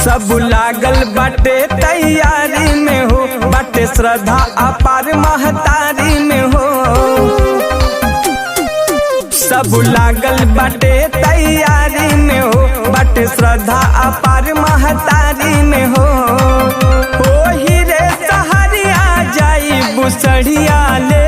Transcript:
सब लागल बाटे तैयारी में हो, बाटे श्रद्धा अपार महतारी में हो। सब लागल बाटे तैयारी में हो, बाटे श्रद्धा अपार महतारी में हो। ओ हीरे सहरिया जाई बुसड़िया ले